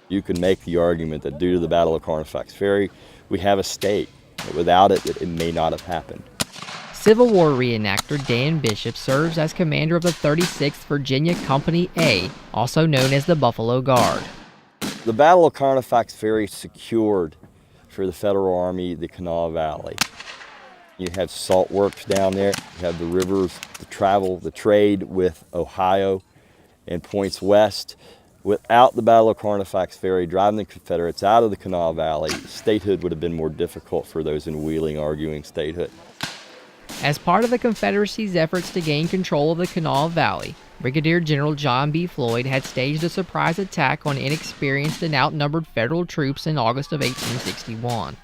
You can make the argument that due to the Battle of Carnifex Ferry, we have a state. Without it, it may not have happened. Civil War reenactor Dan Bishop serves as commander of the 36th Virginia Company A, also known as the Buffalo Guard. The Battle of Carnifex Ferry secured for the Federal Army the Kanawha Valley. You have salt works down there, you have the rivers, the travel, the trade with Ohio and points west. Without the Battle of Carnifex Ferry driving the Confederates out of the Kanawha Valley, statehood would have been more difficult for those in Wheeling arguing statehood. As part of the Confederacy's efforts to gain control of the Kanawha Valley, Brigadier General John B. Floyd had staged a surprise attack on inexperienced and outnumbered Federal troops in August of 1861.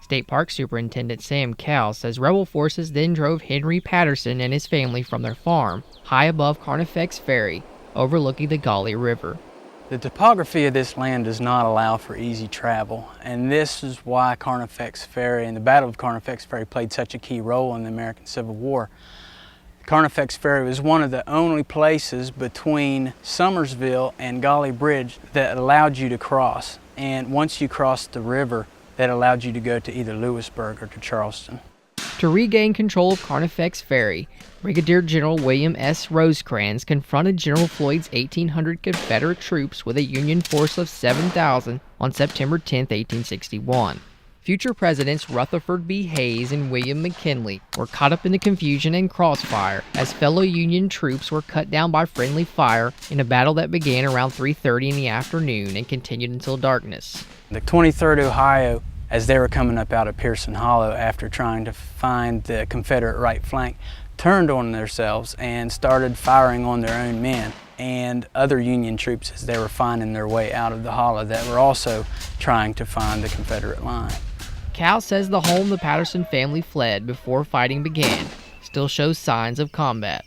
State Park Superintendent Sam Cowell says rebel forces then drove Henry Patterson and his family from their farm, high above Carnifex Ferry, overlooking the Gauley River. The topography of this land does not allow for easy travel, and this is why Carnifex Ferry and the Battle of Carnifex Ferry played such a key role in the American Civil War. Carnifex Ferry was one of the only places between Summersville and Gauley Bridge that allowed you to cross, and once you crossed the river, that allowed you to go to either Lewisburg or to Charleston. To regain control of Carnifex Ferry, Brigadier General William S. Rosecrans confronted General Floyd's 1,800 Confederate troops with a Union force of 7,000 on September 10, 1861. Future Presidents Rutherford B. Hayes and William McKinley were caught up in the confusion and crossfire as fellow Union troops were cut down by friendly fire in a battle that began around 3:30 in the afternoon and continued until darkness. The 23rd Ohio, as they were coming up out of Pearson Hollow after trying to find the Confederate right flank, turned on themselves and started firing on their own men and other Union troops as they were finding their way out of the hollow that were also trying to find the Confederate line. Cowell says the home the Patterson family fled before fighting began still shows signs of combat.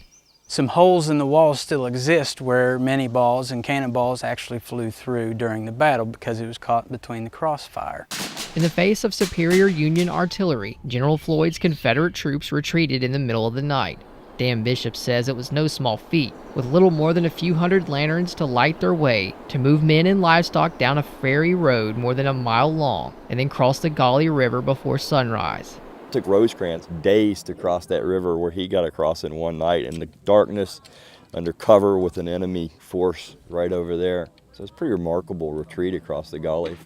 Some holes in the walls still exist where many balls and cannonballs actually flew through during the battle because it was caught between the crossfire. In the face of superior Union artillery, General Floyd's Confederate troops retreated in the middle of the night. Dan Bishop says it was no small feat, with little more than a few hundred lanterns to light their way, to move men and livestock down a ferry road more than a mile long, and then cross the Gauley River before sunrise. It took Rosecrans days to cross that river where he got across in one night in the darkness, under cover with an enemy force right over there. So it's a pretty remarkable retreat across the Gauley.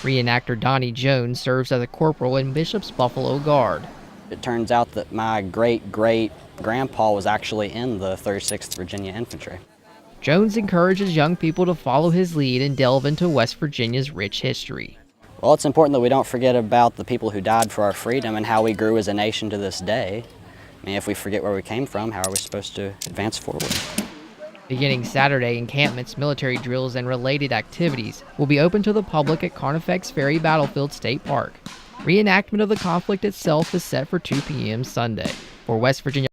Reenactor Donny Jones serves as a corporal in Bishop's Buffalo Guard. It turns out that my great-great-grandpa was actually in the 36th Virginia Infantry. Jones encourages young people to follow his lead and delve into West Virginia's rich history. Well, it's important that we don't forget about the people who died for our freedom and how we grew as a nation to this day. I mean, if we forget where we came from, how are we supposed to advance forward? Beginning Saturday, encampments, military drills, and related activities will be open to the public at Carnifex Ferry Battlefield State Park. Reenactment of the conflict itself is set for 2 p.m. Sunday. For West Virginia